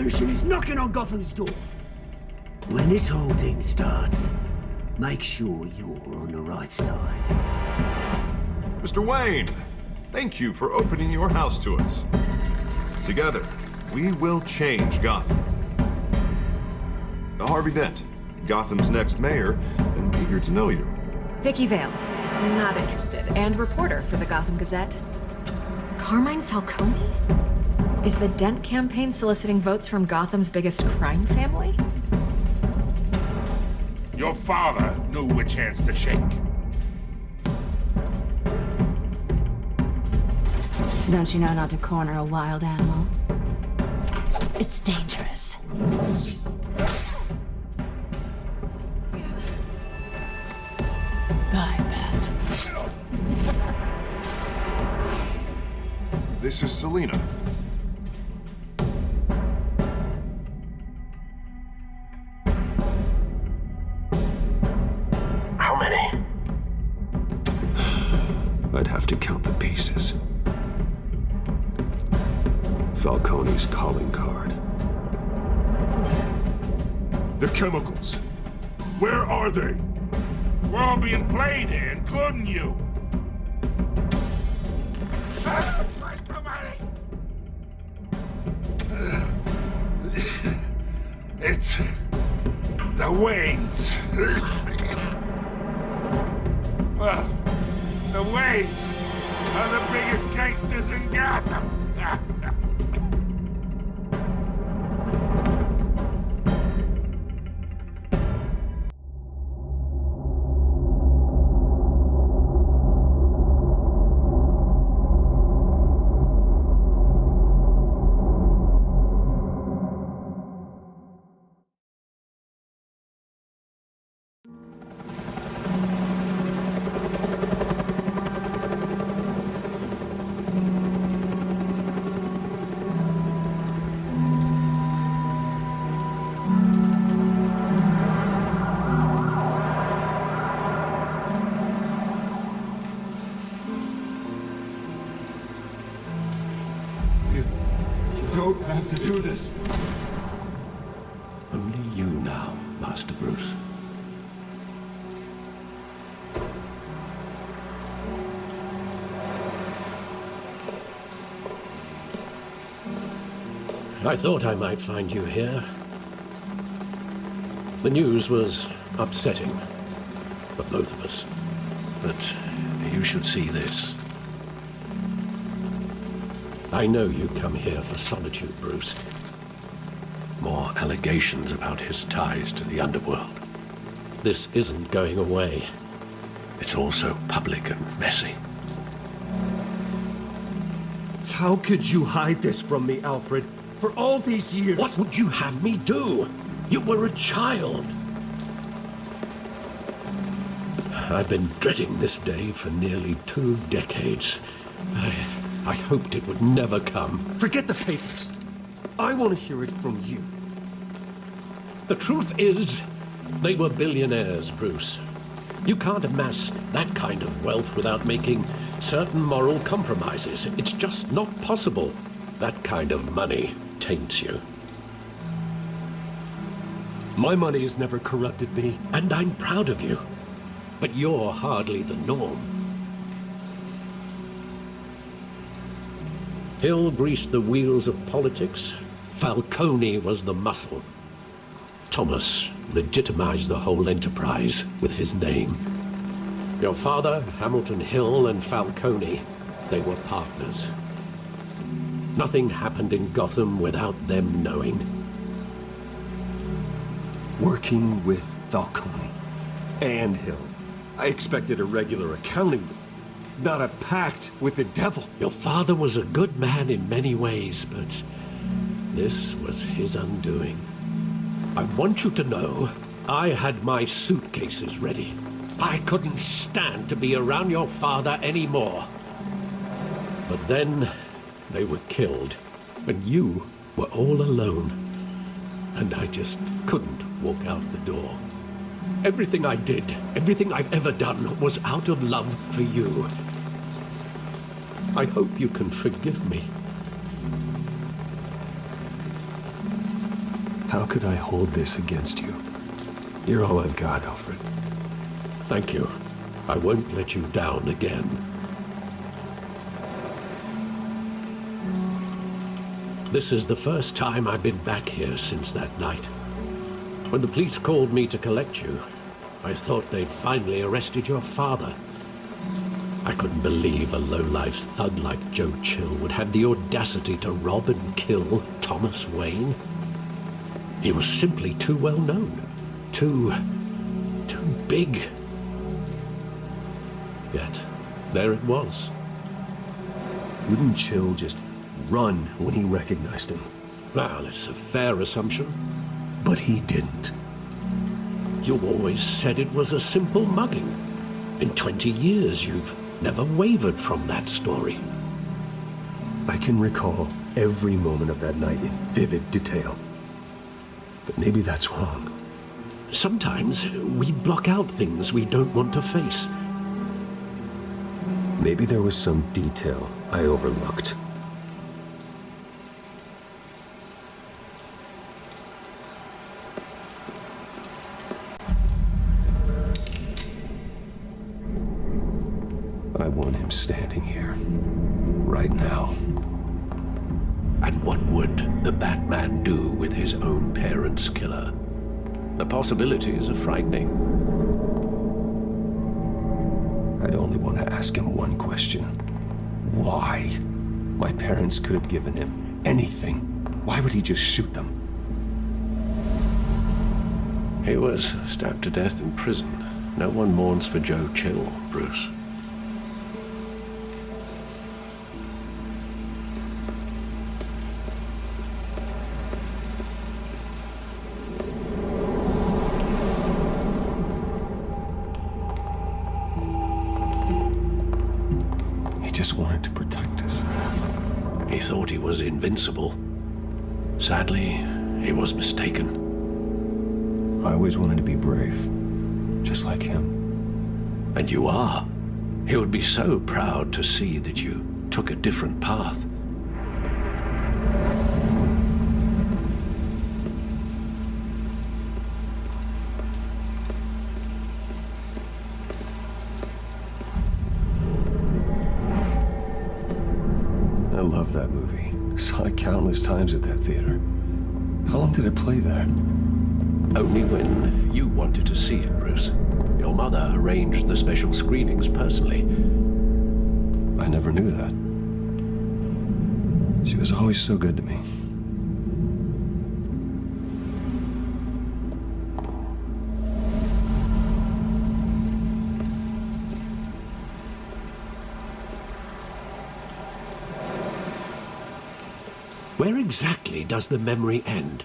revolution is knocking on Gotham's door. When this whole thing starts, make sure you're on the right side. Mr. Wayne, thank you for opening your house to us. Together, we will change Gotham. Harvey Dent, Gotham's next mayor, and eager to know you. Vicky Vale, not interested, and reporter for the Gotham Gazette. Carmine Falcone? Is the Dent campaign soliciting votes from Gotham's biggest crime family? Your father knew which hands to shake. Don't you know not to corner a wild animal? It's dangerous. Bye, Pat. This is Selina. How many? I'd have to count the pieces. Falcone's calling card. The chemicals. Where are they? We're all being played here, including you. Where's the money? It's the Waynes. Well, the Waynes are the biggest gangsters in Gotham. Don't have to do this. Only you now, Master Bruce. I thought I might find you here. The news was upsetting for both of us. But you should see this. I know you come here for solitude, Bruce. More allegations about his ties to the underworld. This isn't going away. It's also public and messy. How could you hide this from me, Alfred? For all these years... What would you have me do? You were a child. I've been dreading this day for nearly 2 decades. I hoped it would never come. Forget the papers. I want to hear it from you. The truth is, they were billionaires, Bruce. You can't amass that kind of wealth without making certain moral compromises. It's just not possible. That kind of money taints you. My money has never corrupted me. And I'm proud of you. But you're hardly the norm. Hill greased the wheels of politics. Falcone was the muscle. Thomas legitimized the whole enterprise with his name. Your father, Hamilton Hill, and Falcone, they were partners. Nothing happened in Gotham without them knowing. Working with Falcone and Hill. I expected a regular accounting, not a pact with the devil. Your father was a good man in many ways, but this was his undoing. I want you to know, I had my suitcases ready. I couldn't stand to be around your father anymore. But then, they were killed, and you were all alone. And I just couldn't walk out the door. Everything I did, everything I've ever done, was out of love for you. I hope you can forgive me. How could I hold this against you? You're all I've got, Alfred. Thank you. I won't let you down again. This is the first time I've been back here since that night. When the police called me to collect you, I thought they'd finally arrested your father. I couldn't believe a low-life thug like Joe Chill would have the audacity to rob and kill Thomas Wayne. He was simply too well known. Too big. Yet, there it was. Wouldn't Chill just run when he recognized him? Well, it's a fair assumption. But he didn't. You always said it was a simple mugging. In 20 years, you've never wavered from that story. I can recall every moment of that night in vivid detail. But maybe that's wrong. Sometimes we block out things we don't want to face. Maybe there was some detail I overlooked. I want him standing here, right now. And what would the Batman do with his own parents' killer? The possibilities are frightening. I'd only want to ask him one question. Why? My parents could have given him anything. Why would he just shoot them? He was stabbed to death in prison. No one mourns for Joe Chill, Bruce. Just wanted to protect us. He thought he was invincible. Sadly, he was mistaken. I always wanted to be brave, just like him. And you are. He would be so proud to see that you took a different path. I love that movie. Saw it countless times at that theater. How long did it play there? Only when you wanted to see it, Bruce. Your mother arranged the special screenings personally. I never knew that. She was always so good to me. Where exactly does the memory end?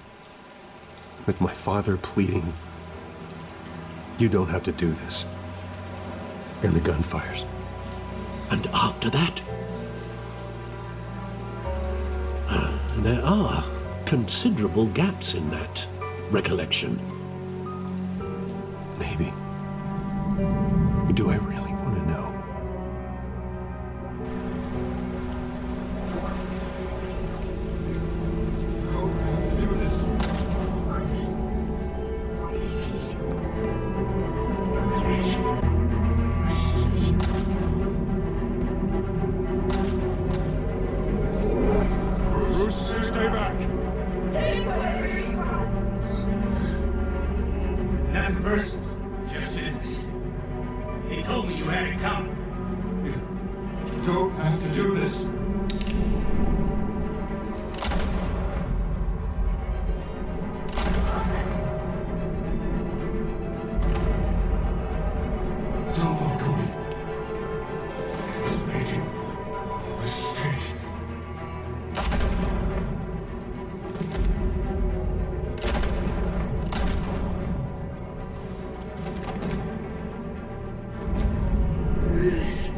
With my father pleading, "You don't have to do this." And the gunfires. And after that? There are considerable gaps in that recollection. Maybe. Do I really want to know? Stay back! Take whatever you want! Nothing personal, just business. He told me you had it coming. You don't have to do this. Don't fall, Cody. He's making a mistake. Bruce.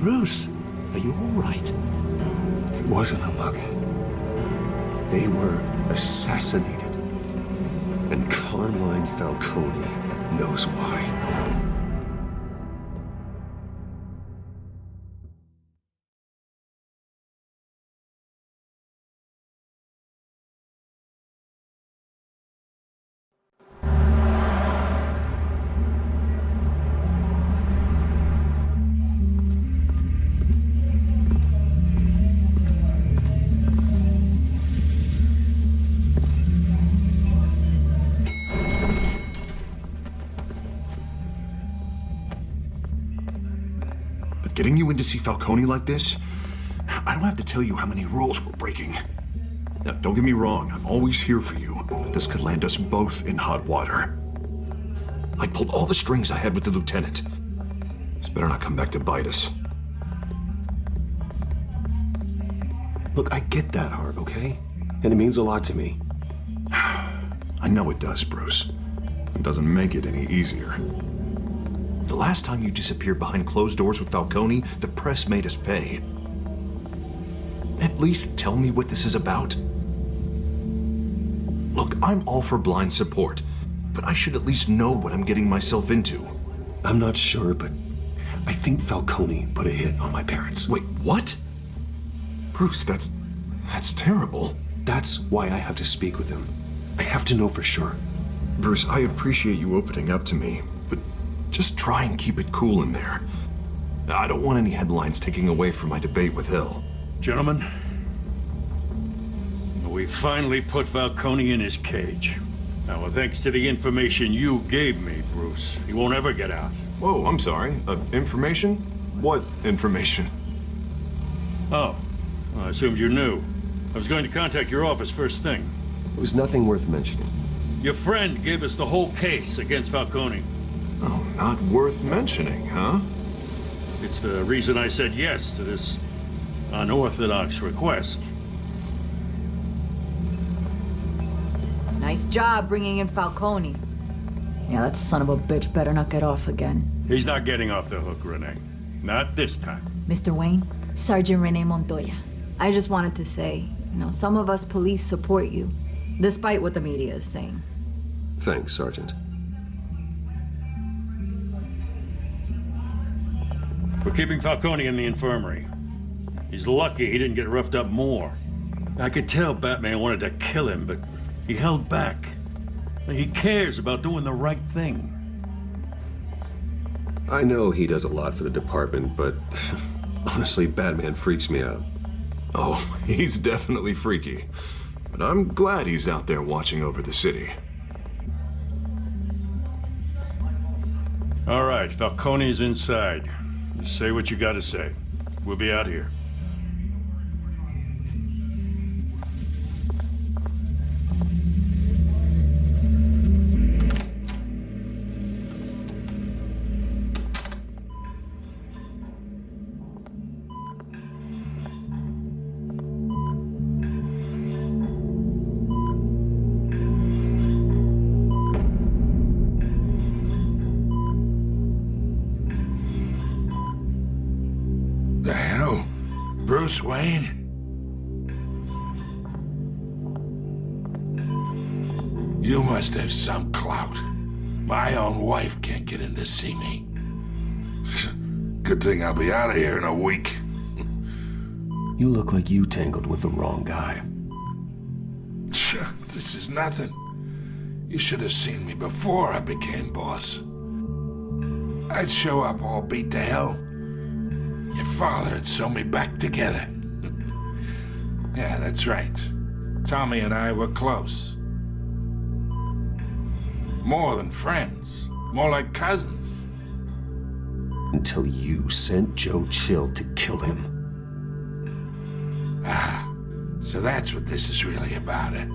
Bruce, are you all right? It wasn't a mug. They were assassinated. And Carmine Falcone knows why. Getting you in to see Falcone like this? I don't have to tell you how many rules we're breaking. Now, don't get me wrong, I'm always here for you, but this could land us both in hot water. I pulled all the strings I had with the lieutenant. This better not come back to bite us. Look, I get that, Harv, okay? And it means a lot to me. I know it does, Bruce. It doesn't make it any easier. The last time you disappeared behind closed doors with Falcone, the press made us pay. At least tell me what this is about. Look, I'm all for blind support, but I should at least know what I'm getting myself into. I'm not sure, but I think Falcone put a hit on my parents. Wait, what? Bruce, that's terrible. That's why I have to speak with him. I have to know for sure. Bruce, I appreciate you opening up to me, but just try and keep it cool in there. I don't want any headlines taking away from my debate with Hill. Gentlemen, we finally put Falcone in his cage. Now, thanks to the information you gave me, Bruce, he won't ever get out. Whoa, I'm sorry. Information? What information? Oh, well, I assumed you knew. I was going to contact your office first thing. It was nothing worth mentioning. Your friend gave us the whole case against Falcone. Oh, not worth mentioning, huh? It's the reason I said yes to this unorthodox request. Nice job bringing in Falcone. Yeah, that son of a bitch better not get off again. He's not getting off the hook, Renee. Not this time. Mr. Wayne, Sergeant Renee Montoya. I just wanted to say, some of us police support you, despite what the media is saying. Thanks, Sergeant. For keeping Falcone in the infirmary. He's lucky he didn't get roughed up more. I could tell Batman wanted to kill him, but he held back. He cares about doing the right thing. I know he does a lot for the department, but honestly, Batman freaks me out. Oh, he's definitely freaky. But I'm glad he's out there watching over the city. All right, Falcone's inside. You say what you gotta say. We'll be out here. Bruce Wayne? You must have some clout. My own wife can't get in to see me. Good thing I'll be out of here in a week. You look like you tangled with the wrong guy. This is nothing. You should have seen me before I became boss. I'd show up all beat to hell. Your father had sewn me back together. Yeah, that's right. Tommy and I were close. More than friends. More like cousins. Until you sent Joe Chill to kill him. Ah, so that's what this is really about, eh?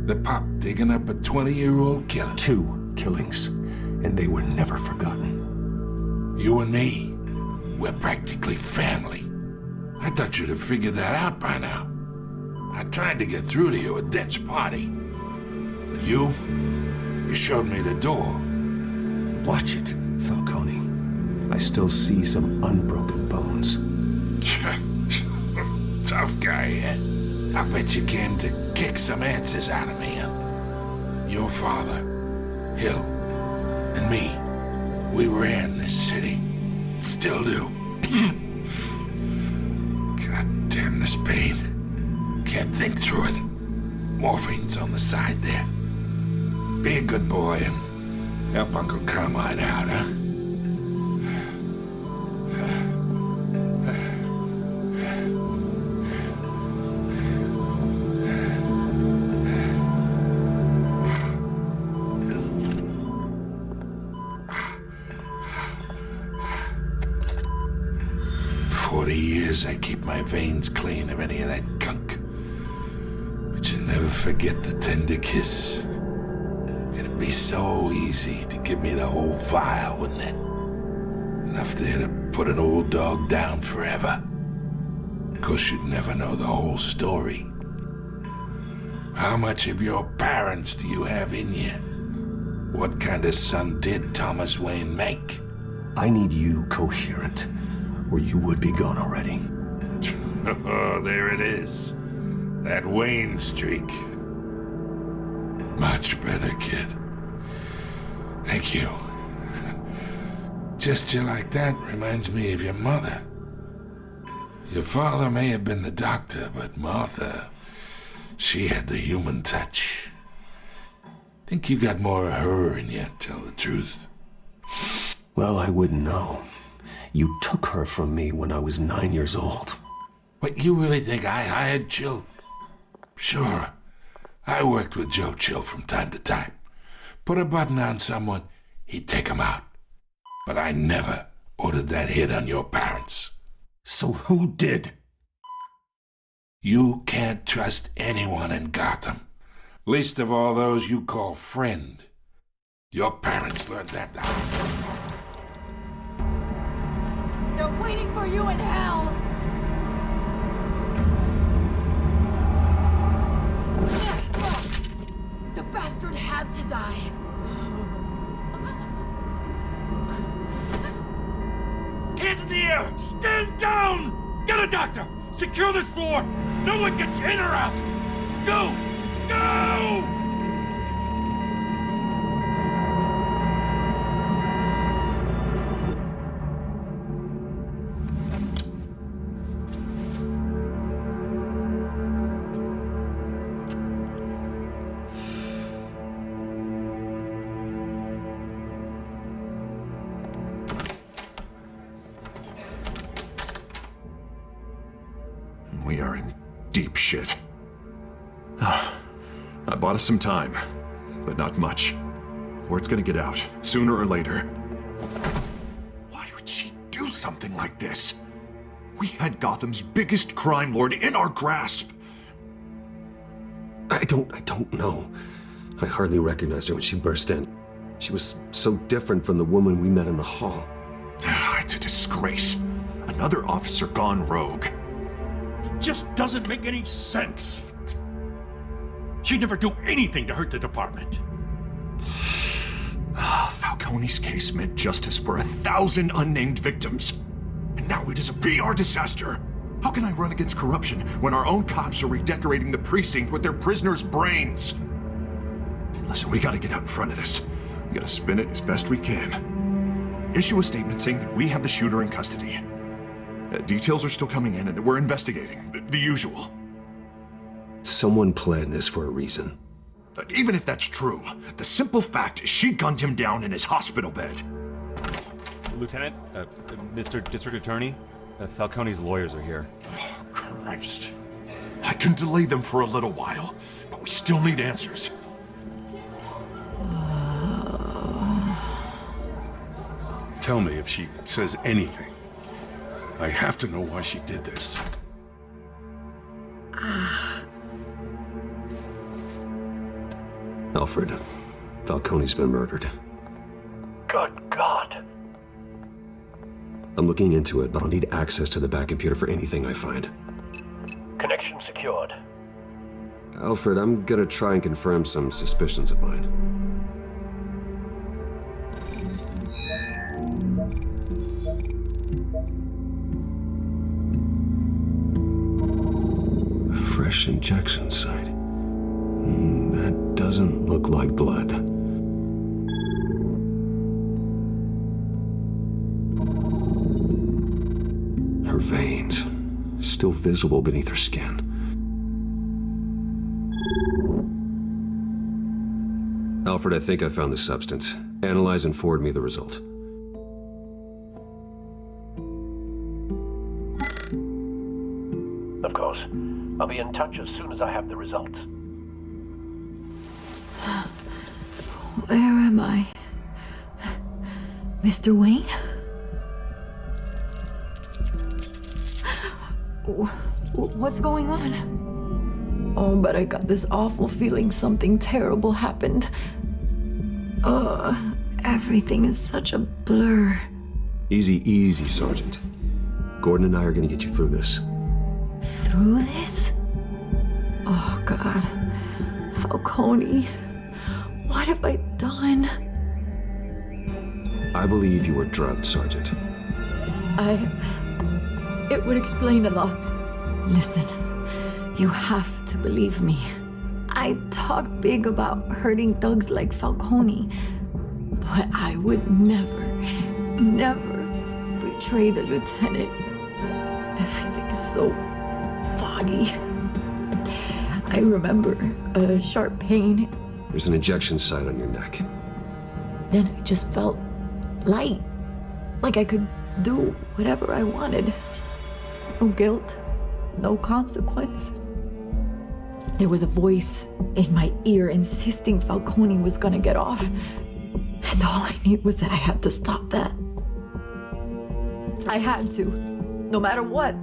The pup digging up a 20-year-old killer. 2 killings, and they were never forgotten. You and me. We're practically family. I thought you'd have figured that out by now. I tried to get through to you at Dent's party. But you showed me the door. Watch it, Falcone. I still see some unbroken bones. Tough guy, eh? I bet you came to kick some answers out of me, huh? Your father, Hill, and me, we ran this city. Still do. God damn this pain. Can't think through it. Morphine's on the side there. Be a good boy and help Uncle Carmine out, huh? 40 years I keep my veins clean of any of that gunk. But you never forget the tender kiss. It'd be so easy to give me the whole vial, wouldn't it? Enough there to put an old dog down forever. Of course, you'd never know the whole story. How much of your parents do you have in you? What kind of son did Thomas Wayne make? I need you coherent, or you would be gone already. Oh, there it is. That Wayne streak. Much better, kid. Thank you. Gesture like that reminds me of your mother. Your father may have been the doctor, but Martha, she had the human touch. Think you got more of her in you, tell the truth. Well, I wouldn't know. You took her from me when I was 9 years old. What, you really think I hired Chill? Sure. I worked with Joe Chill from time to time. Put a button on someone, he'd take him out. But I never ordered that hit on your parents. So who did? You can't trust anyone in Gotham. Least of all those you call friend. Your parents learned that down. They're waiting for you in hell! The bastard had to die. Hands in the air! Stand down! Get a doctor! Secure this floor! No one gets in or out! Go! Go! We are in deep shit. I bought us some time, but not much. Word's gonna get out, sooner or later. Why would she do something like this? We had Gotham's biggest crime lord in our grasp. I don't know. I hardly recognized her when she burst in. She was so different from the woman we met in the hall. It's a disgrace. Another officer gone rogue. It just doesn't make any sense. She'd never do anything to hurt the department. Falcone's case meant justice for 1,000 unnamed victims. And now it is a PR disaster. How can I run against corruption when our own cops are redecorating the precinct with their prisoners' brains? Listen, we gotta get out in front of this. We gotta spin it as best we can. Issue a statement saying that we have the shooter in custody. Details are still coming in and that we're investigating. The usual. Someone planned this for a reason. Even if that's true, the simple fact is she gunned him down in his hospital bed. Lieutenant, Mr. District Attorney, Falcone's lawyers are here. Oh, Christ. I can delay them for a little while, but we still need answers. Tell me if she says anything. I have to know why she did this. Alfred, Falcone's been murdered. Good God. I'm looking into it, but I'll need access to the back computer for anything I find. Connection secured. Alfred, I'm gonna try and confirm some suspicions of mine. fresh injection site. That doesn't look like blood. Her veins, still visible beneath her skin. Alfred, I think I found the substance. Analyze and forward me the result. Of course. I'll be in touch as soon as I have the results. Where am I? Mr. Wayne? What's going on? Oh, but I got this awful feeling something terrible happened. Everything is such a blur. Easy, easy, Sergeant. Gordon and I are gonna get you through this. Through this? Oh, God. Falcone. What have I done? I believe you were drugged, Sergeant. It would explain a lot. Listen, you have to believe me. I talk big about hurting thugs like Falcone, but I would never betray the lieutenant. Everything is so foggy. I remember a sharp pain. There's an injection site on your neck. Then I just felt light, like I could do whatever I wanted. No guilt, no consequence. There was a voice in my ear insisting Falcone was gonna get off. And all I knew was that I had to stop that. I had to, no matter what.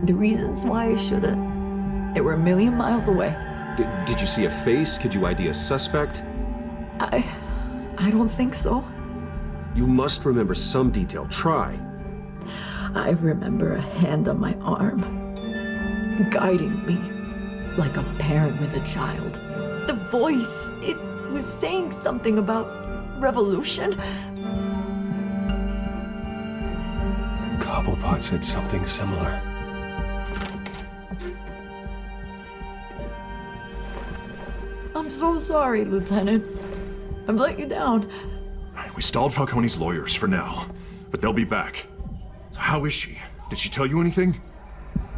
The reasons why I should've, they were a million miles away. Did you see a face? Could you ID a suspect? I don't think so. You must remember some detail. Try. I remember a hand on my arm, guiding me like a parent with a child. The voice, it was saying something about revolution. Cobblepot said something similar. I'm so sorry, Lieutenant. I've let you down. We stalled Falcone's lawyers for now, but they'll be back. So how is she? Did she tell you anything?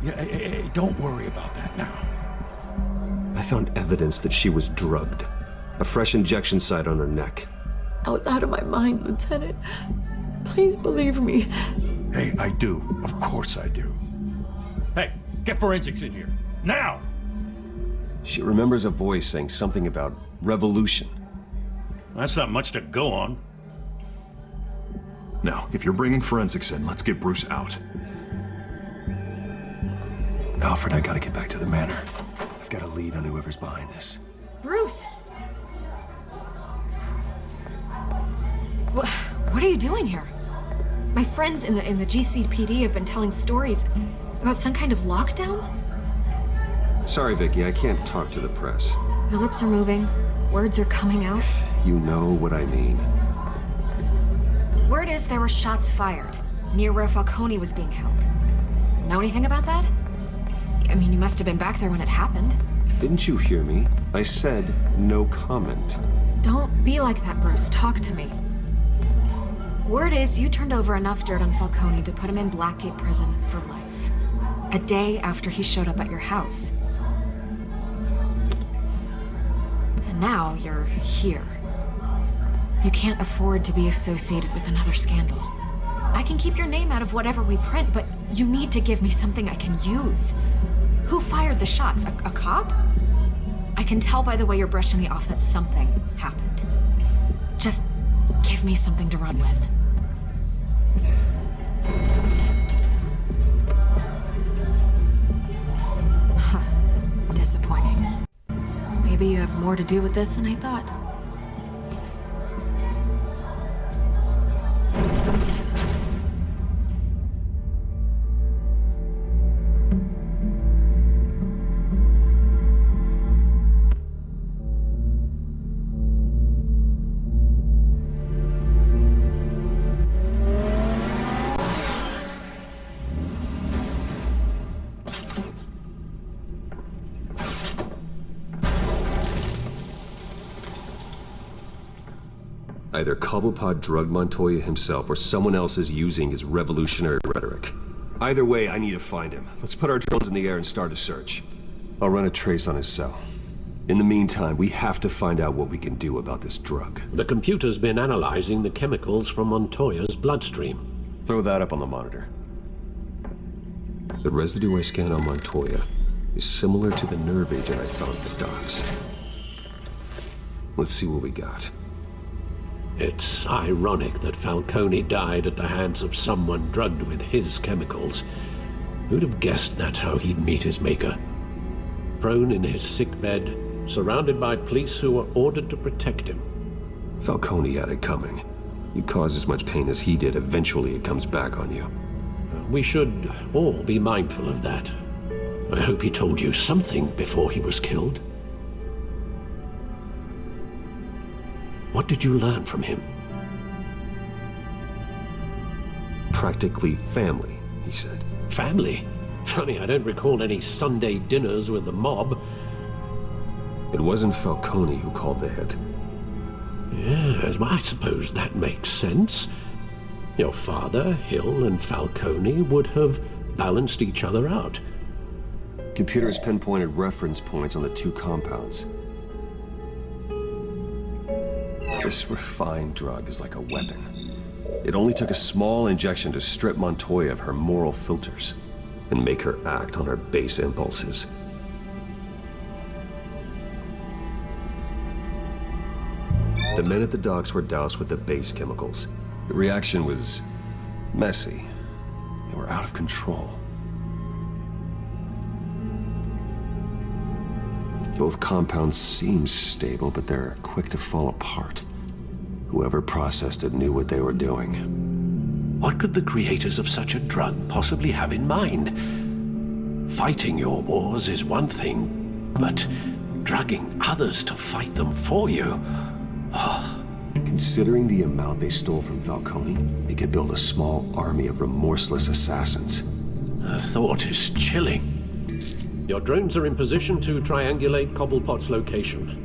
Yeah, hey, don't worry about that now. I found evidence that she was drugged. A fresh injection site on her neck. I was out of my mind, Lieutenant. Please believe me. Hey, I do. Of course I do. Hey, get forensics in here. Now! She remembers a voice saying something about revolution. That's not much to go on. Now, if you're bringing forensics in, let's get Bruce out. Alfred, I gotta get back to the manor. I've got a lead on whoever's behind this. Bruce! What are you doing here? My friends in the GCPD have been telling stories about some kind of lockdown? Sorry, Vicky, I can't talk to the press. My lips are moving. Words are coming out. You know what I mean. Word is there were shots fired near where Falcone was being held. Know anything about that? I mean, you must have been back there when it happened. Didn't you hear me? I said no comment. Don't be like that, Bruce. Talk to me. Word is you turned over enough dirt on Falcone to put him in Blackgate Prison for life. A day after he showed up at your house. And now you're here. You can't afford to be associated with another scandal. I can keep your name out of whatever we print, but you need to give me something I can use. Who fired the shots? A cop? I can tell by the way you're brushing me off that something happened. Just give me something to run with. Huh. Disappointing. Maybe you have more to do with this than I thought. Either Cobblepot drugged Montoya himself, or someone else is using his revolutionary rhetoric. Either way, I need to find him. Let's put our drones in the air and start a search. I'll run a trace on his cell. In the meantime, we have to find out what we can do about this drug. The computer's been analyzing the chemicals from Montoya's bloodstream. Throw that up on the monitor. The residue I scanned on Montoya is similar to the nerve agent I found at the docks. Let's see what we got. It's ironic that Falcone died at the hands of someone drugged with his chemicals. Who'd have guessed that's how he'd meet his maker? Prone in his sickbed, surrounded by police who were ordered to protect him. Falcone had it coming. You cause as much pain as he did, eventually it comes back on you. We should all be mindful of that. I hope he told you something before he was killed. What did you learn from him? Practically family, he said. Family? Funny, I don't recall any Sunday dinners with the mob. It wasn't Falcone who called the hit. Yes, well, I suppose that makes sense. Your father, Hill, and Falcone would have balanced each other out. Computers pinpointed reference points on the two compounds. This refined drug is like a weapon. It only took a small injection to strip Montoya of her moral filters and make her act on her base impulses. The men at the docks were doused with the base chemicals. The reaction was messy. They were out of control. Both compounds seem stable, but they're quick to fall apart. Whoever processed it knew what they were doing. What could the creators of such a drug possibly have in mind? Fighting your wars is one thing, but drugging others to fight them for you? Oh. Considering the amount they stole from Falcone, they could build a small army of remorseless assassins. The thought is chilling. Your drones are in position to triangulate Cobblepot's location.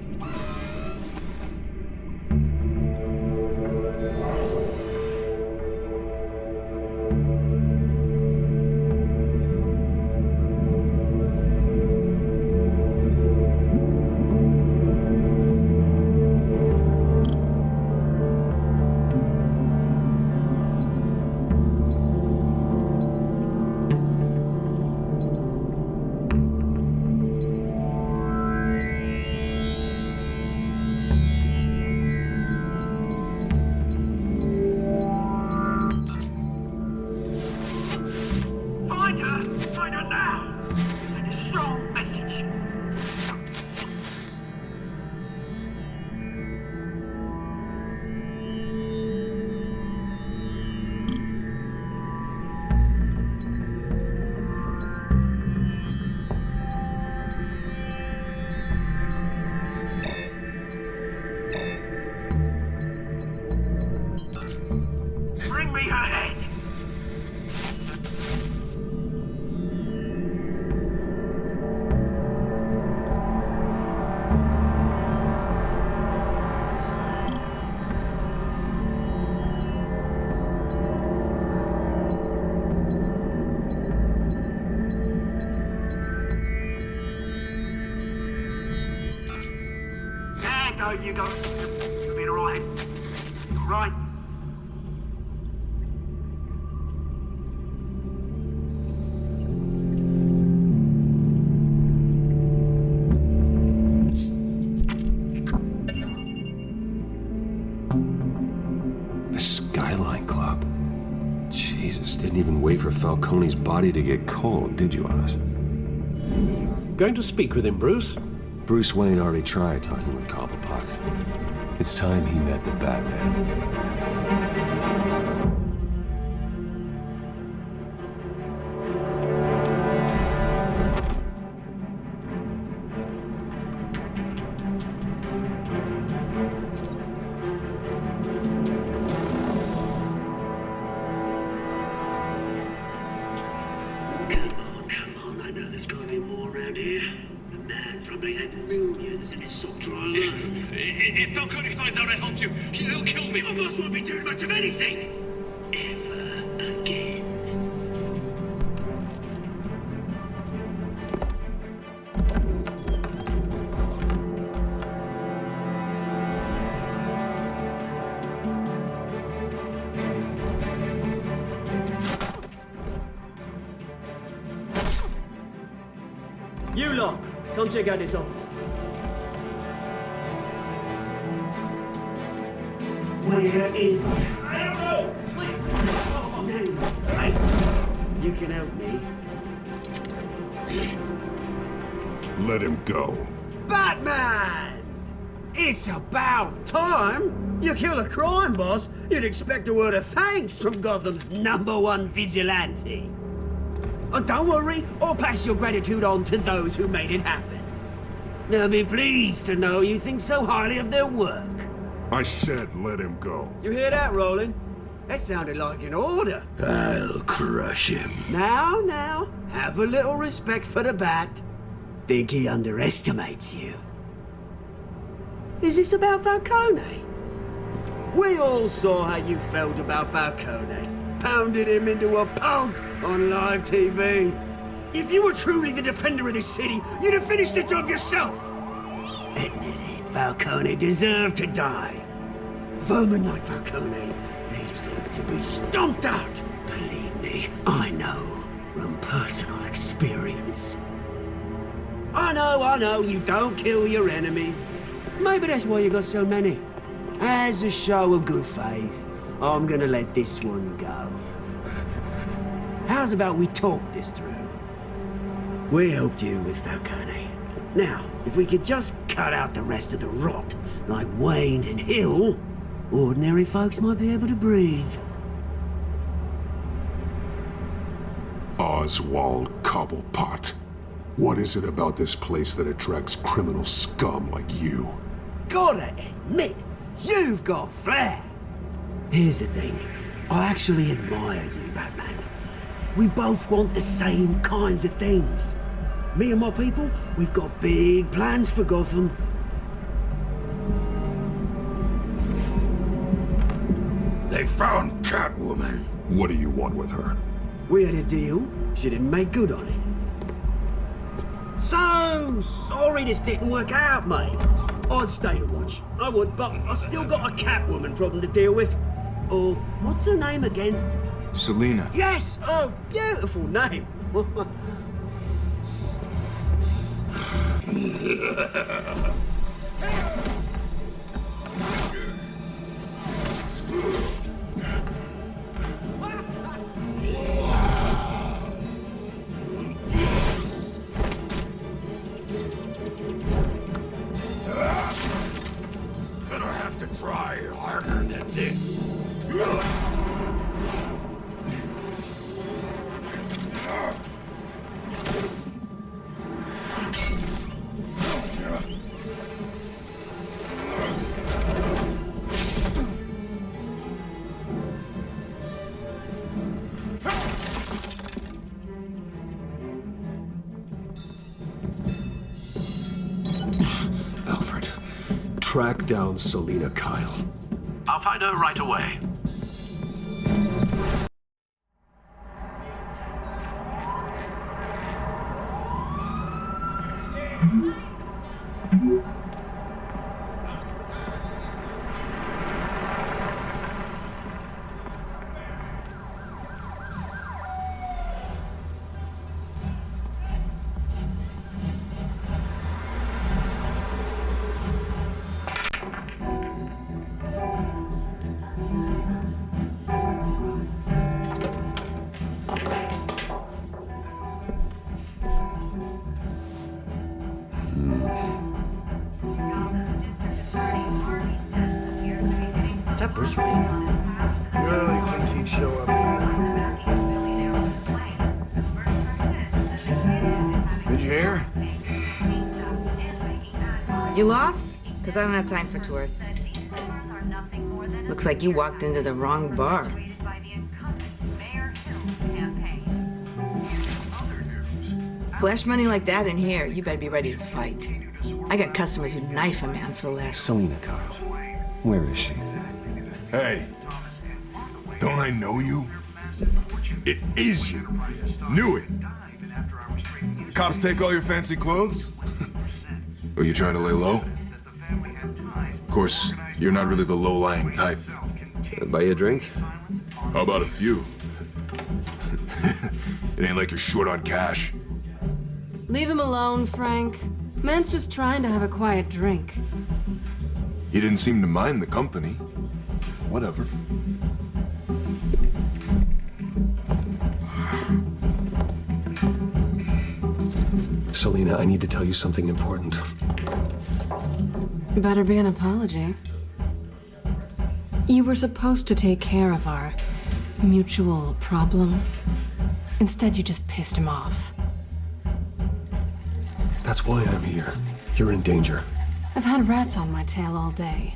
You go. You'll be all right. All right. The Skyline Club. Jesus, didn't even wait for Falcone's body to get cold, did you, Oz? Going to speak with him, Bruce? Bruce Wayne already tried talking with Cobblepot. It's time he met the Batman. Come on, I know there's gonna be more around here. Man probably had millions in his sock drawer alone. If Falcone finds out I helped you, he'll kill me. Your boss won't be doing much of anything. Ever again. You lot, come check out this office. Where is I don't know! Please! No, you can help me. Let him go. Batman! It's about time! You kill a crime boss, you'd expect a word of thanks from Gotham's #1 vigilante. Oh, don't worry, I'll pass your gratitude on to those who made it happen. They'll be pleased to know you think so highly of their work. I said let him go. You hear that, Roland? That sounded like an order. I'll crush him. Now, have a little respect for the Bat. Think he underestimates you. Is this about Falcone? We all saw how you felt about Falcone. Pounded him into a pulp on live TV. If you were truly the defender of this city, you'd have finished the job yourself. Admit it, Falcone deserved to die. Vermin like Falcone, they deserve to be stomped out. Believe me, I know from personal experience. I know, you don't kill your enemies. Maybe that's why you got so many. As a show of good faith, I'm gonna let this one go. How's about we talk this through? We helped you with Falcone. Now, if we could just cut out the rest of the rot, like Wayne and Hill, ordinary folks might be able to breathe. Oswald Cobblepot. What is it about this place that attracts criminal scum like you? Gotta admit, you've got flair. Here's the thing. I actually admire you, Batman. We both want the same kinds of things. Me and my people, we've got big plans for Gotham. They found Catwoman. What do you want with her? We had a deal. She didn't make good on it. So sorry this didn't work out, mate. I'd stay to watch. I would, but I still got a Catwoman problem to deal with. Oh, what's her name again? Selina. Yes! Oh, beautiful name. Gonna have to try harder than this. Alfred, track down Selina Kyle. I'll find her right away. Is that Bruce Wayne? You really think he'd show up here? Did you hear? You lost? Because I don't have time for tourists. Looks like you walked into the wrong bar. Flash money like that in here, you better be ready to fight. I got customers who knife a man for less. Selina, Kyle. Where is she? Hey, don't I know you? It is you. Knew it. The cops take all your fancy clothes? Are you trying to lay low? Of course, you're not really the low-lying type. Buy you a drink? How about a few? It ain't like you're short on cash. Leave him alone, Frank. Man's just trying to have a quiet drink. He didn't seem to mind the company. Whatever. Selina, I need to tell you something important. Better be an apology. You were supposed to take care of our mutual problem. Instead, you just pissed him off. That's why I'm here. You're in danger. I've had rats on my tail all day.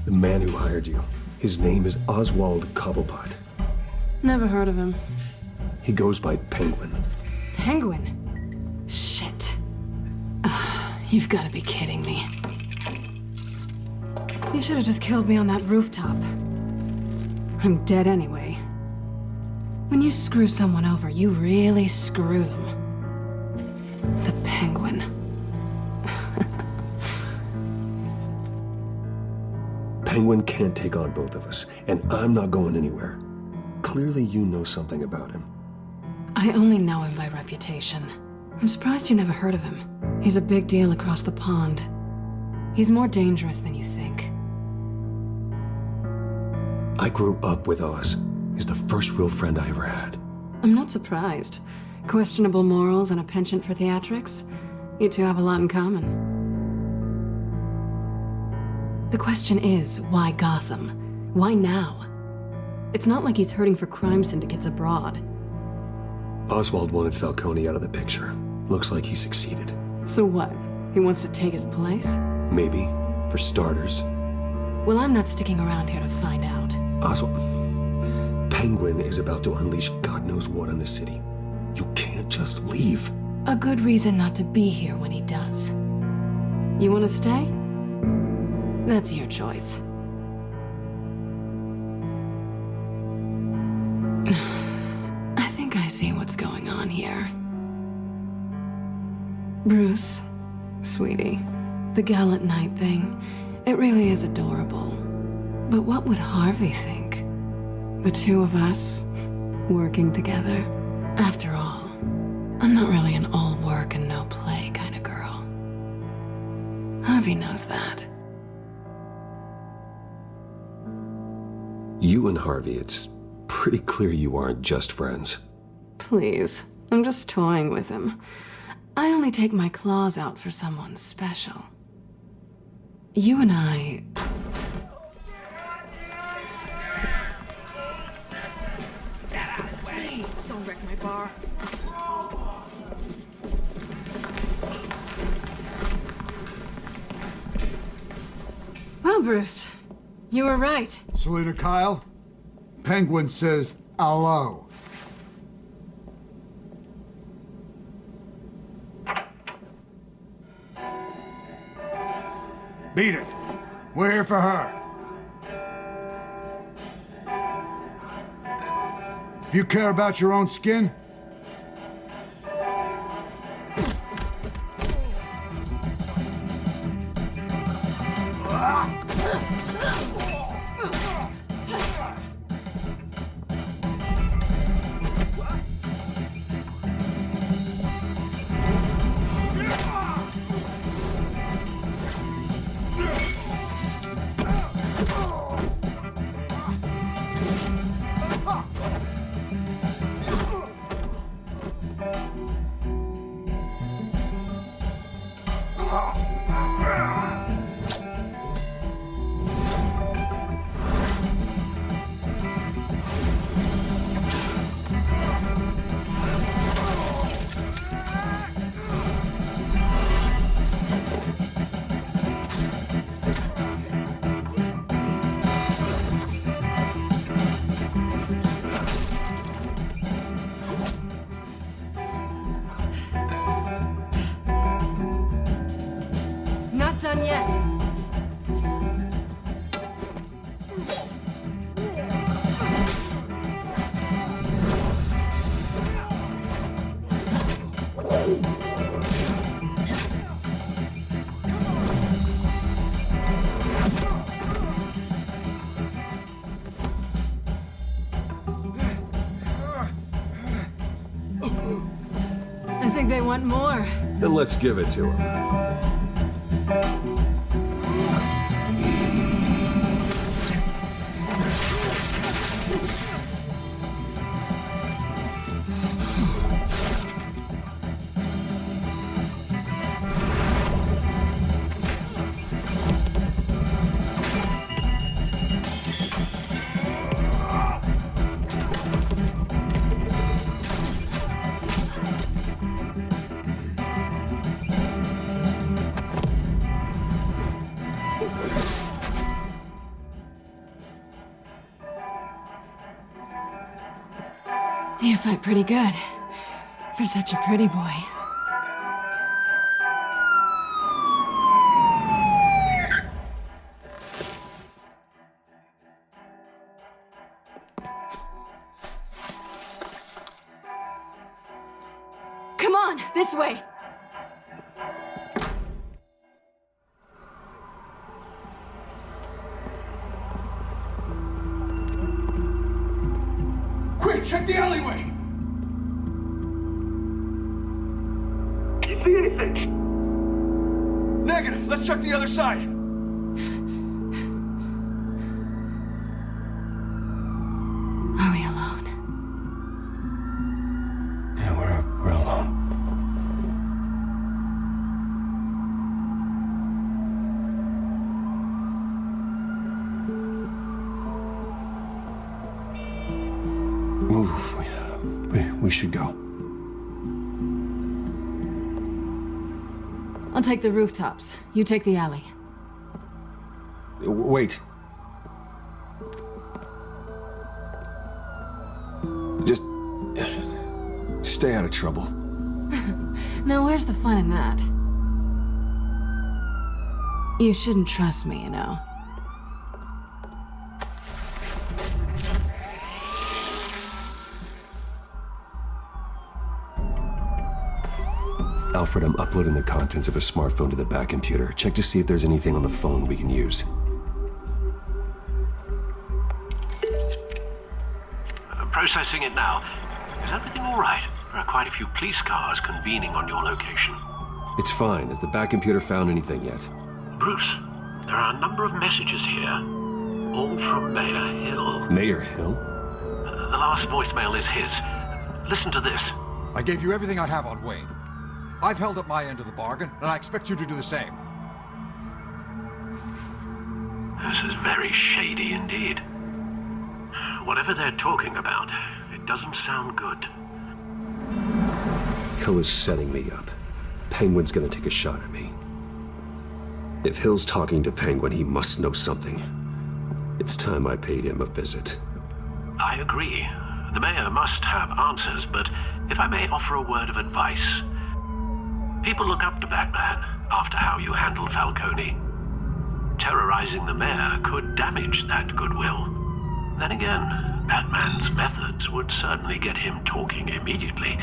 The man who hired you, his name is Oswald Cobblepot. Never heard of him. He goes by Penguin. Penguin? Shit. Ugh, you've got to be kidding me. You should have just killed me on that rooftop. I'm dead anyway. When you screw someone over, you really screw them. The Penguin. Penguin can't take on both of us, and I'm not going anywhere. Clearly you know something about him. I only know him by reputation. I'm surprised you never heard of him. He's a big deal across the pond. He's more dangerous than you think. I grew up with Oz. He's the first real friend I ever had. I'm not surprised. Questionable morals and a penchant for theatrics. You two have a lot in common. The question is, why Gotham? Why now? It's not like he's hurting for crime syndicates abroad. Oswald wanted Falcone out of the picture. Looks like he succeeded. So what? He wants to take his place? Maybe. For starters. Well, I'm not sticking around here to find out. Oswald... Penguin is about to unleash God knows what on the city. You can't just leave. A good reason not to be here when he does. You want to stay? That's your choice. I think I see what's going on here. Bruce, sweetie, the gallant knight thing, it really is adorable. But what would Harvey think? The two of us, working together. After all, I'm not really an all work and no play kind of girl. Harvey knows that. You and Harvey, it's pretty clear you aren't just friends. Please, I'm just toying with him. I only take my claws out for someone special. You and I... Please, don't wreck my bar. Well, Bruce, you were right. Selina, Kyle, Penguin says hello. Beat it. We're here for her. If you care about your own skin, not done yet. I think they want more. Then let's give it to him. You fight pretty good. For such a pretty boy. Come on, this way! Quick, check the alleyway! You see anything? Negative. Let's check the other side. Are we alone? Yeah, we're alone. Move. We should go. I'll take the rooftops. You take the alley. Wait. Just stay out of trouble. Now, where's the fun in that? You shouldn't trust me, you know. Alfred, I'm uploading the contents of a smartphone to the back computer. Check to see if there's anything on the phone we can use. Processing it now. Is everything all right? There are quite a few police cars convening on your location. It's fine. Has the back computer found anything yet? Bruce, there are a number of messages here. All from Mayor Hill. Mayor Hill? The last voicemail is his. Listen to this. I gave you everything I have on Wayne. I've held up my end of the bargain, and I expect you to do the same. This is very shady indeed. Whatever they're talking about, it doesn't sound good. Hill is setting me up. Penguin's gonna take a shot at me. If Hill's talking to Penguin, he must know something. It's time I paid him a visit. I agree. The mayor must have answers, but if I may offer a word of advice. People look up to Batman after how you handled Falcone. Terrorizing the mayor could damage that goodwill. Then again, Batman's methods would certainly get him talking immediately.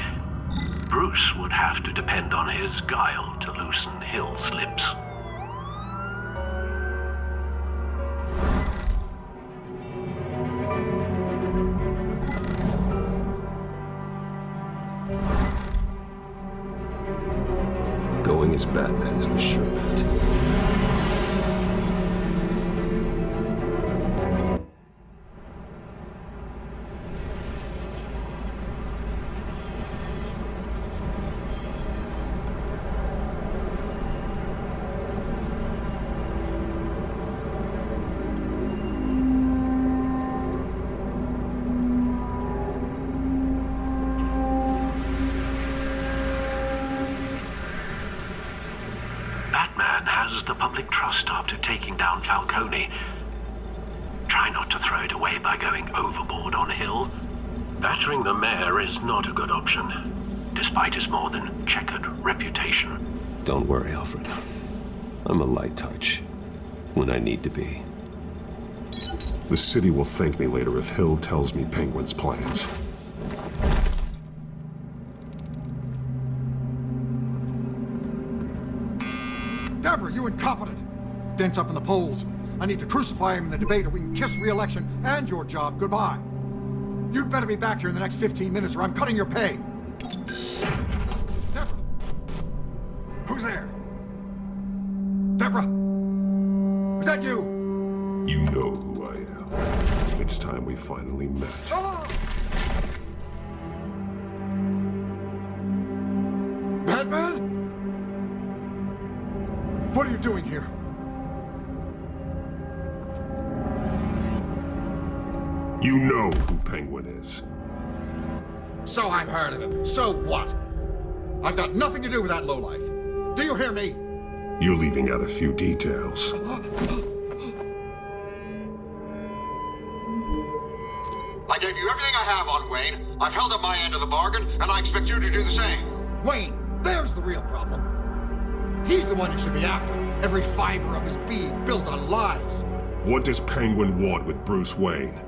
Bruce would have to depend on his guile to loosen Hill's lips. Going as Batman is the sure bet. Batman has the public trust after taking down Falcone. Try not to throw it away by going overboard on Hill. Battering the mayor is not a good option, despite his more than checkered reputation. Don't worry, Alfred. I'm a light touch when I need to be. The city will thank me later if Hill tells me Penguin's plans. Deborah, you incompetent! Dent's up in the polls. I need to crucify him in the debate or we can kiss re-election and your job goodbye. You'd better be back here in the next 15 minutes or I'm cutting your pay. Deborah! Who's there? Deborah! Is that you? You know who I am. It's time we finally met. Ah! Batman? What are you doing here? You know who Penguin is. So I've heard of him. So what? I've got nothing to do with that lowlife. Do you hear me? You're leaving out a few details. I gave you everything I have on Wayne. I've held up my end of the bargain, and I expect you to do the same. Wayne, there's the real problem. He's the one you should be after. Every fiber of his being built on lies. What does Penguin want with Bruce Wayne?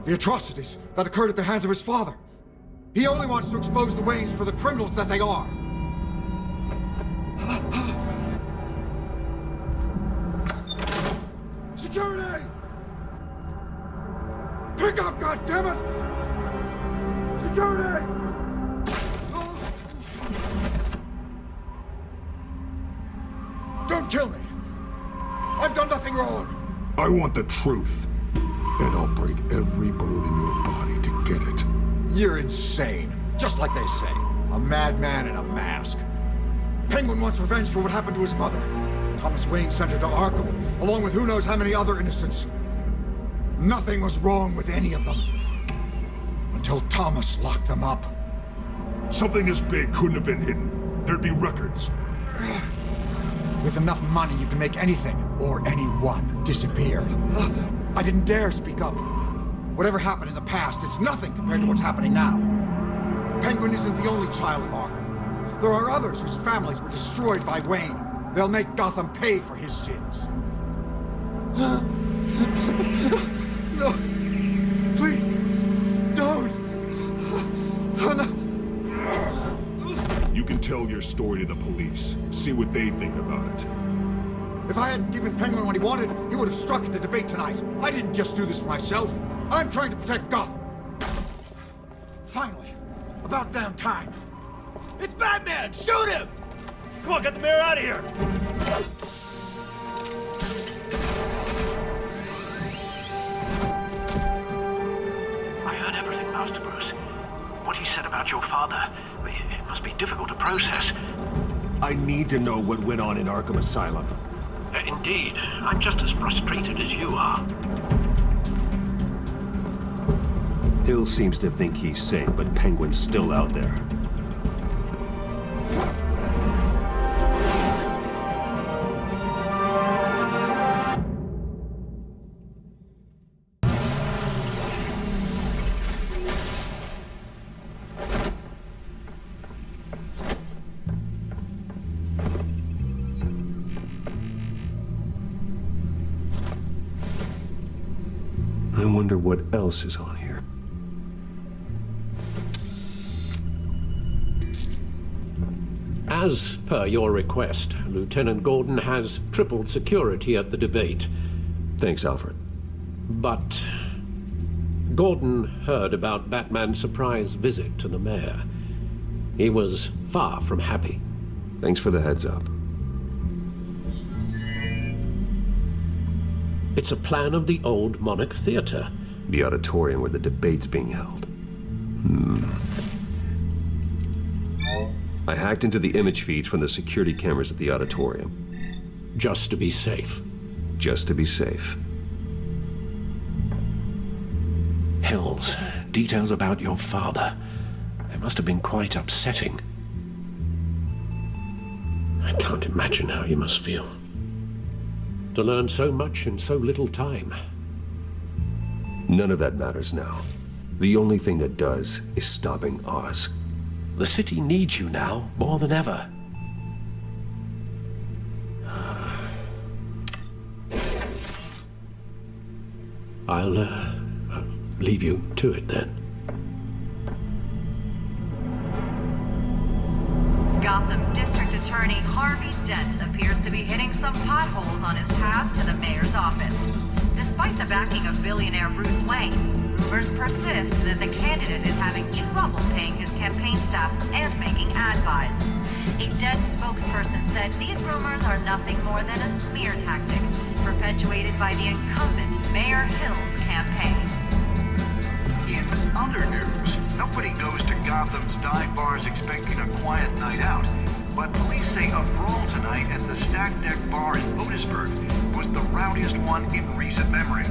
The atrocities that occurred at the hands of his father. He only wants to expose the Waynes for the criminals that they are. Security! Pick up, goddammit! Security! Don't kill me! I've done nothing wrong! I want the truth. And I'll break every bone in your body to get it. You're insane. Just like they say. A madman in a mask. Penguin wants revenge for what happened to his mother. Thomas Wayne sent her to Arkham, along with who knows how many other innocents. Nothing was wrong with any of them. Until Thomas locked them up. Something this big couldn't have been hidden. There'd be records. With enough money, you can make anything, or anyone, disappear. I didn't dare speak up. Whatever happened in the past, it's nothing compared to what's happening now. Penguin isn't the only child of Arkham. There are others whose families were destroyed by Wayne. They'll make Gotham pay for his sins. No. Please. Don't. Oh, no. You can tell your story to the police. See what they think about it. If I hadn't given Penguin what he wanted, he would have struck at the debate tonight. I didn't just do this for myself. I'm trying to protect Gotham. Finally. About damn time. It's Batman! Shoot him! Come on, get the mayor out of here! I heard everything, Master Bruce. What he said about your father, it must be difficult to process. I need to know what went on in Arkham Asylum. Indeed. I'm just as frustrated as you are. Hill seems to think he's safe, but Penguin's still out there. I wonder what else is on here. As per your request, Lieutenant Gordon has tripled security at the debate. Thanks, Alfred. But Gordon heard about Batman's surprise visit to the mayor. He was far from happy. Thanks for the heads up. It's a plan of the old Monarch Theater. The auditorium where the debate's being held. I hacked into the image feeds from the security cameras at the auditorium. Just to be safe. Just to be safe. Hills, details about your father. They must have been quite upsetting. I can't imagine how you must feel. To learn so much in so little time. None of that matters now. The only thing that does is stopping Oz. The city needs you now more than ever. I'll leave you to it then. Gotham District Attorney Harvey Dent appears to be hitting some potholes on his path to the mayor's office. Despite the backing of billionaire Bruce Wayne, rumors persist that the candidate is having trouble paying his campaign staff and making ad buys. A Dent spokesperson said these rumors are nothing more than a smear tactic perpetuated by the incumbent Mayor Hill's campaign. In other news, nobody goes to Gotham's dive bars expecting a quiet night out, but police say a brawl tonight at the Stack Deck Bar in Otisburg was the rowdiest one in recent memory.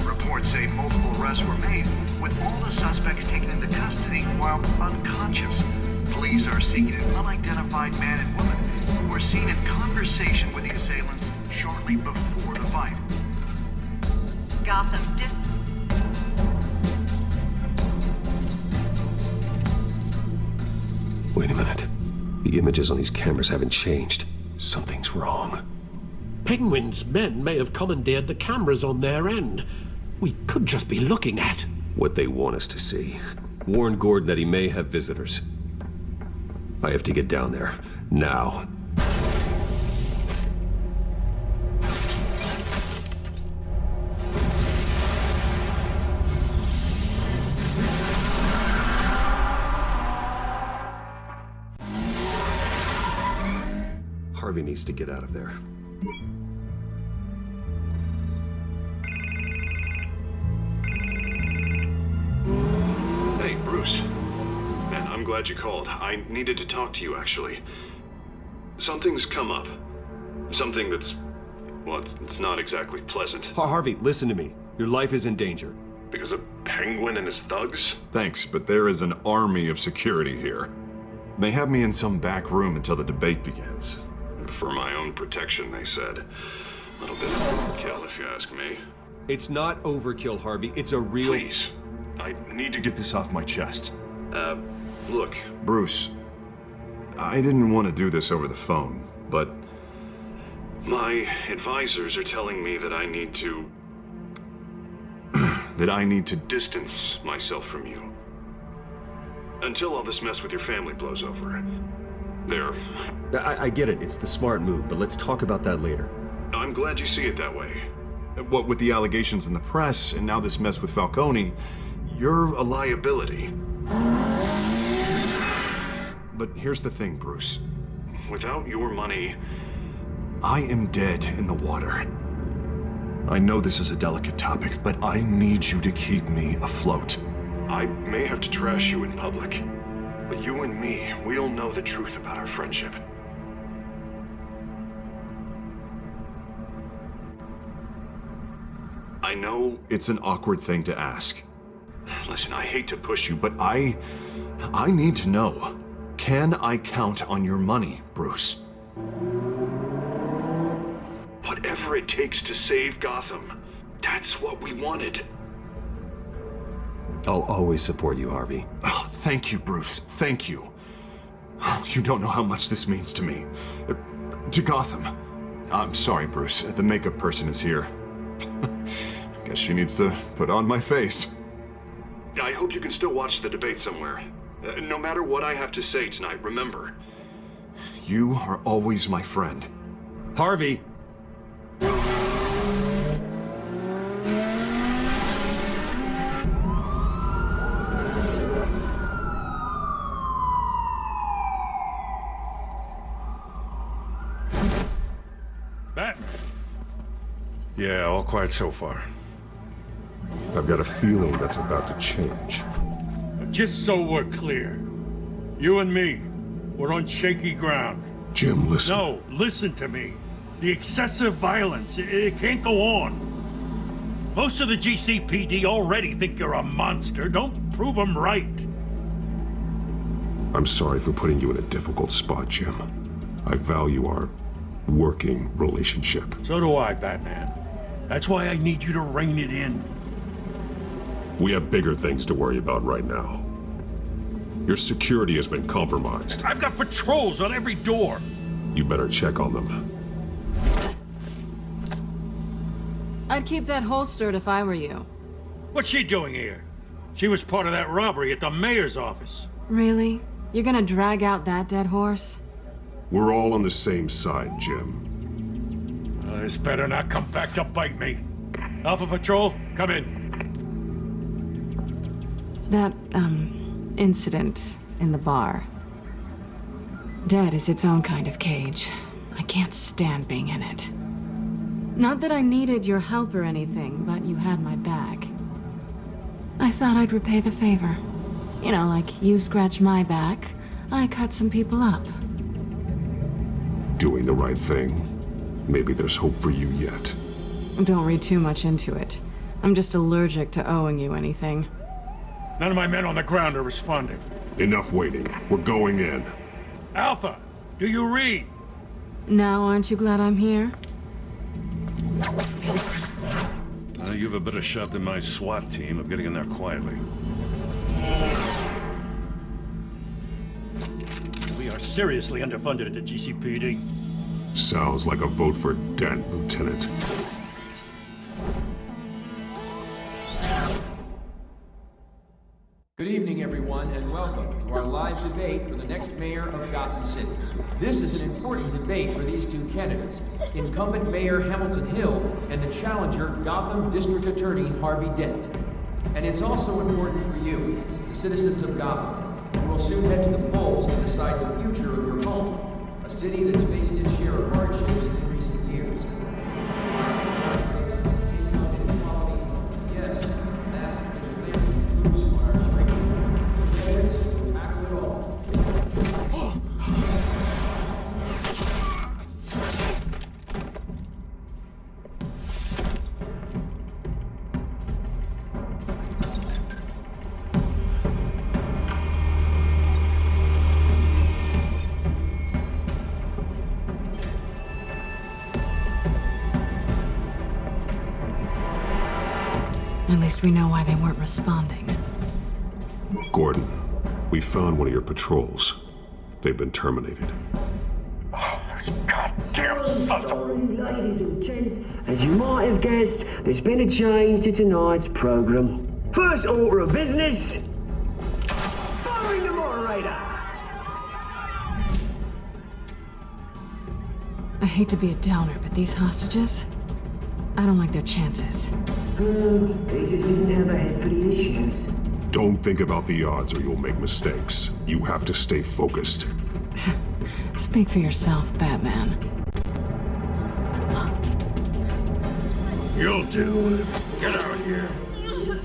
Reports say multiple arrests were made, with all the suspects taken into custody while unconscious. Police are seeking an unidentified man and woman who were seen in conversation with the assailants shortly before the fight. Gotham Wait a minute. The images on these cameras haven't changed. Something's wrong. Penguin's men may have commandeered the cameras on their end. We could just be looking at what they want us to see. Warn Gordon that he may have visitors. I have to get down there. Now. Harvey needs to get out of there. Hey, Bruce. Man, I'm glad you called. I needed to talk to you, actually. Something's come up. Something that's... well, it's not exactly pleasant. Harvey, listen to me. Your life is in danger. Because of Penguin and his thugs? Thanks, but there is an army of security here. They have me in some back room until the debate begins. For my own protection, they said. A little bit of overkill, if you ask me. It's not overkill, Harvey. It's a real... Please. I need to get this off my chest. Look, Bruce. I didn't want to do this over the phone, but... my advisors are telling me that I need to... that I need to distance myself from you. Until all this mess with your family blows over. There. I get it. It's the smart move, but let's talk about that later. I'm glad you see it that way. What with the allegations in the press, and now this mess with Falcone, you're a liability. But here's the thing, Bruce. Without your money, I am dead in the water. I know this is a delicate topic, but I need you to keep me afloat. I may have to trash you in public. But you and me, we'll know the truth about our friendship. I know it's an awkward thing to ask. Listen, I hate to push you, but I need to know. Can I count on your money, Bruce? Whatever it takes to save Gotham, that's what we wanted. I'll always support you, Harvey. Oh, thank you, Bruce. Thank you. You don't know how much this means to me. To Gotham. I'm sorry, Bruce. The makeup person is here. Guess she needs to put on my face. I hope you can still watch the debate somewhere. No matter what I have to say tonight, remember, you are always my friend. Harvey! Batman. Yeah, all quiet so far. I've got a feeling that's about to change. Just so we're clear, you and me, we're on shaky ground. Jim, listen. No, listen to me. The excessive violence, it can't go on. Most of the GCPD already think you're a monster. Don't prove them right. I'm sorry for putting you in a difficult spot, Jim. I value our working relationship. So do I, Batman. That's why I need you to rein it in. We have bigger things to worry about right now. Your security has been compromised. I've got patrols on every door. You better check on them. I'd keep that holstered if I were you. What's she doing here? She was part of that robbery at the mayor's office. Really? You're gonna drag out that dead horse? We're all on the same side, Jim. This better not come back to bite me. Alpha Patrol, come in. That, incident in the bar. Dead is its own kind of cage. I can't stand being in it. Not that I needed your help or anything, but you had my back. I thought I'd repay the favor. You know, like you scratch my back, I cut some people up. Doing the right thing. Maybe there's hope for you yet. Don't read too much into it. I'm just allergic to owing you anything. None of my men on the ground are responding. Enough waiting. We're going in. Alpha, do you read? Now, aren't you glad I'm here? You have a better shot than my SWAT team of getting in there quietly. We are seriously underfunded at the GCPD. Sounds like a vote for Dent, Lieutenant. Good evening, everyone, and welcome to our live debate for the next mayor of Gotham City. This is an important debate for these two candidates, incumbent Mayor Hamilton Hill and the challenger Gotham District Attorney Harvey Dent. And it's also important for you, the citizens of Gotham, who will soon head to the polls to decide the future of your home, a city that's faced its share of hardships in recent years. Yes, massive vigilante groups on our streets. Candidates will tackle it all. At least we know why they weren't responding. Gordon, we found one of your patrols. They've been terminated. Goddamn sorry, ladies and gents. As you might have guessed, there's been a change to tonight's program. First order of business, firing the moderator. I hate to be a downer, but these hostages, I don't like their chances. They just didn't have a head for the issues. Don't think about the odds or you'll make mistakes. You have to stay focused. Speak for yourself, Batman. You'll do. Get out of here.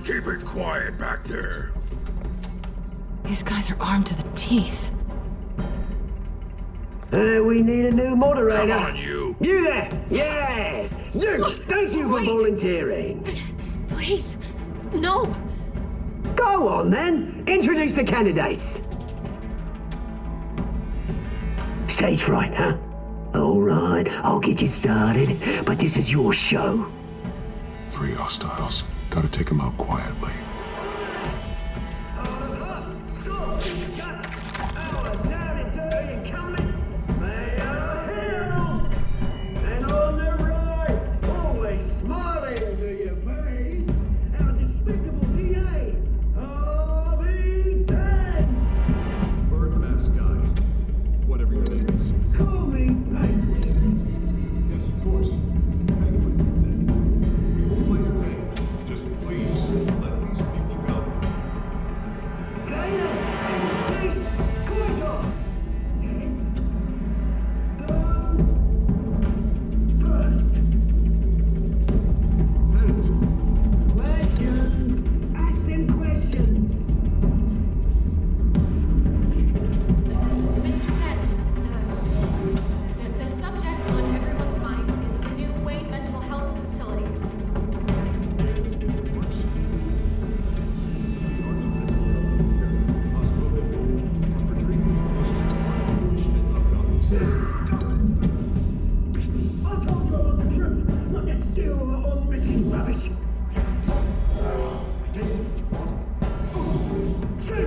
Keep it quiet back there. These guys are armed to the teeth. We need a new moderator. Come on, you. You there? Yes. You. Thank you for volunteering. Please, no. Go on then. Introduce the candidates. Stage fright, huh? All right, I'll get you started, but this is your show. 3 hostiles. Gotta take them out quietly.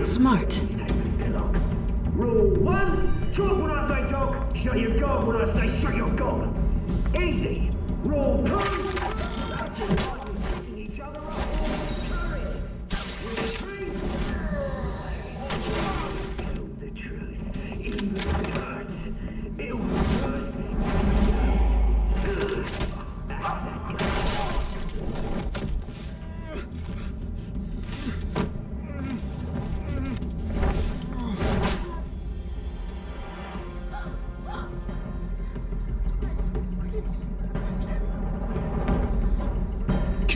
Smart. Rule 1, talk when I say talk, shut your gob when I say shut your gob. Easy. Rule 2, each other up.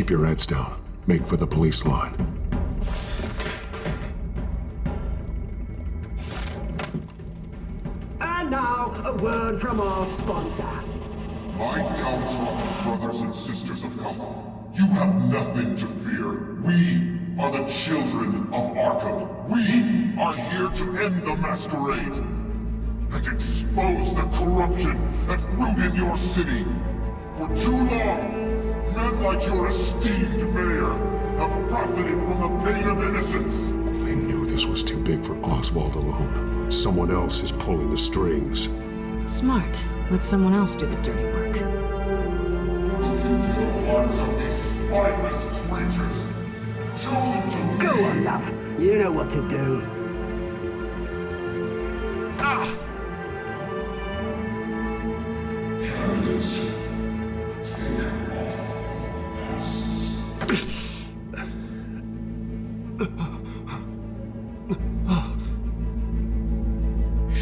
keep your heads down. Make for the police line. And now, a word from our sponsor. My downtrodden brothers and sisters of Gotham, you have nothing to fear. We are the children of Arkham. We are here to end the masquerade and expose the corruption at root in your city. For too long, men like your esteemed mayor have profited from the pain of innocence. I knew this was too big for Oswald alone. Someone else is pulling the strings. Smart. Let someone else do the dirty work. Look into the hearts of these spineless creatures. Chosen to Go on, love. You know what to do. Candidates, take off masks.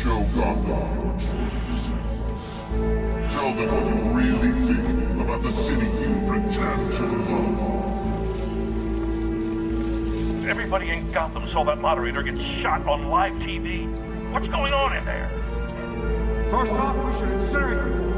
Show Gotham your true self. Tell them what you really think about the city you pretend to love. Everybody in Gotham saw that moderator get shot on live TV. What's going on in there? First off, we should incinerate the pool.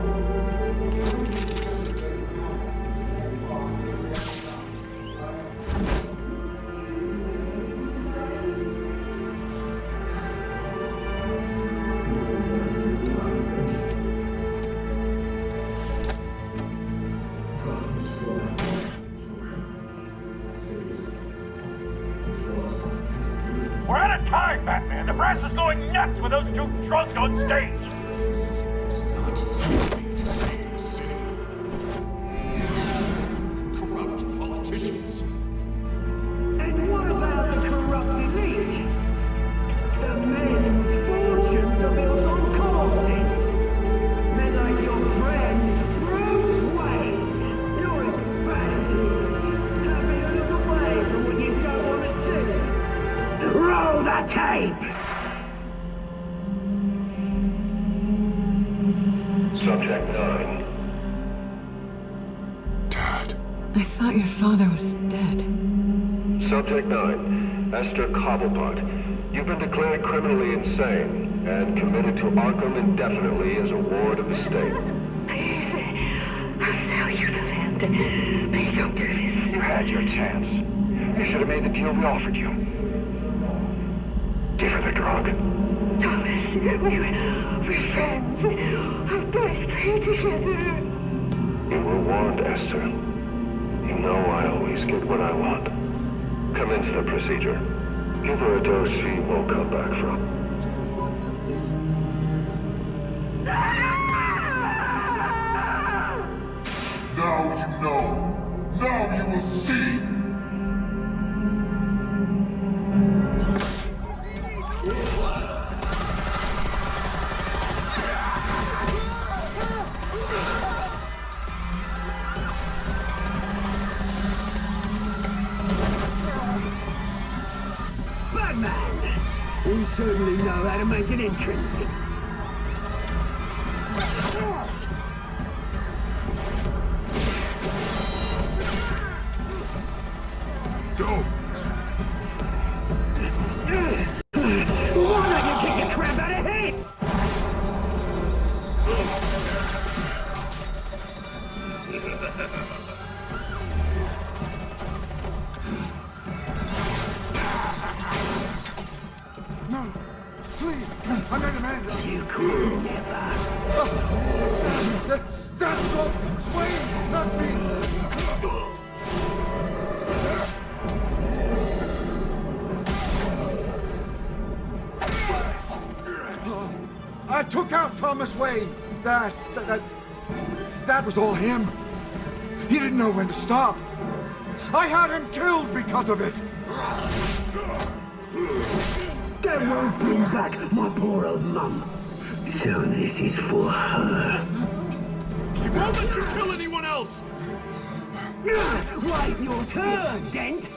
We're out of time, Batman. The brass is going nuts with those two drunks on stage. Corrupt politicians. And what about the corrupt elite? The men whose fortunes are built on corpses. Men like your friend, Bruce Wayne. You're as bad as he is. Happy to look away from what you don't want to see. Roll the tape! Subject 9. Dad. I thought your father was dead. Subject 9. Esther Cobblepot. You've been declared criminally insane and committed to Arkham indefinitely as a ward of the state. Please, I'll sell you the land. Please don't do this. You had your chance. You should have made the deal we offered you. Give her the drug. Thomas, we're friends. Our boys play together. You were warned, Esther. You know I always get what I want. Commence the procedure. Give her a dose she won't come back from. Now you know. Now you will see. Batman! You certainly know how to make an entrance. Go! Why don't you kick the crap out of him? No, please, I'm not a manager. You could never. That was all Swain, not me. I took out Thomas Wayne. That was all him. He didn't know when to stop. I had him killed because of it. That won't bring back my poor old mum. So this is for her. He won't let you kill anyone else! Wait your turn, Dent!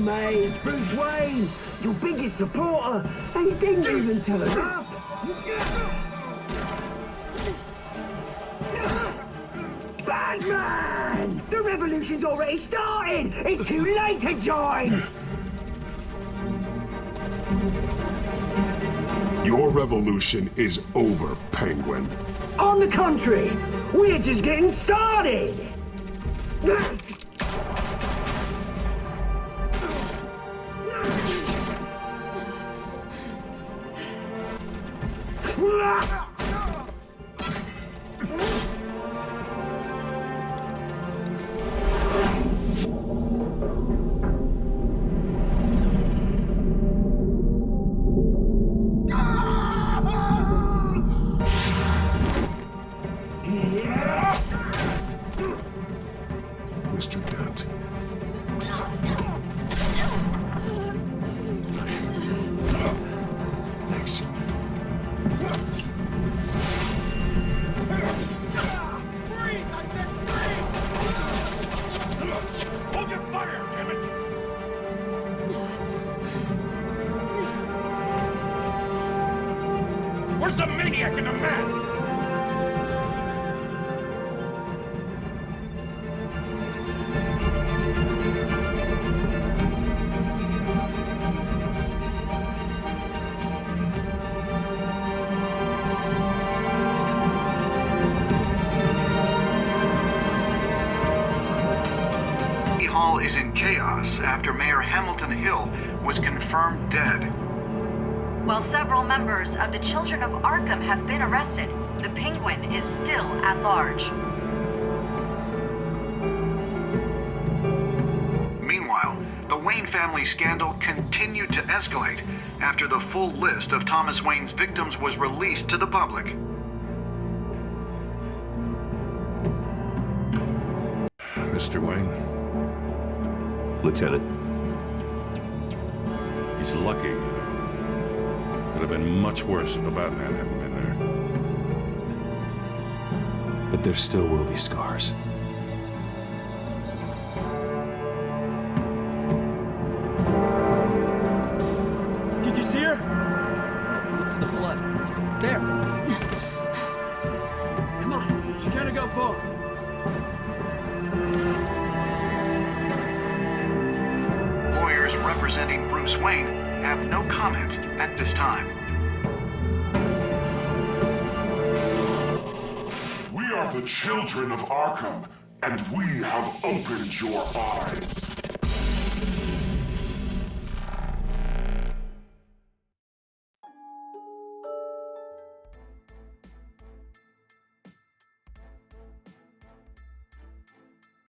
mate. Bruce Wayne, your biggest supporter, and he didn't even turn up. Batman! The revolution's already started! It's too late to join! Your revolution is over, Penguin. On the contrary, we're just getting started! Mr. Dent. Thanks. Freeze! I said freeze! Hold your fire, damn it! Where's the maniac in the mask? Hall is in chaos after Mayor Hamilton Hill was confirmed dead. While several members of the Children of Arkham have been arrested, the Penguin is still at large. Meanwhile, the Wayne family scandal continued to escalate after the full list of Thomas Wayne's victims was released to the public. Mr. Wayne? Lieutenant. He's lucky. Could have been much worse if the Batman hadn't been there. But there still will be scars. Did you see her? Oh, look for the blood. There. Come on, she can't go far. Lawyers representing Bruce Wayne have no comment at this time. We are the children of Arkham, and we have opened your eyes.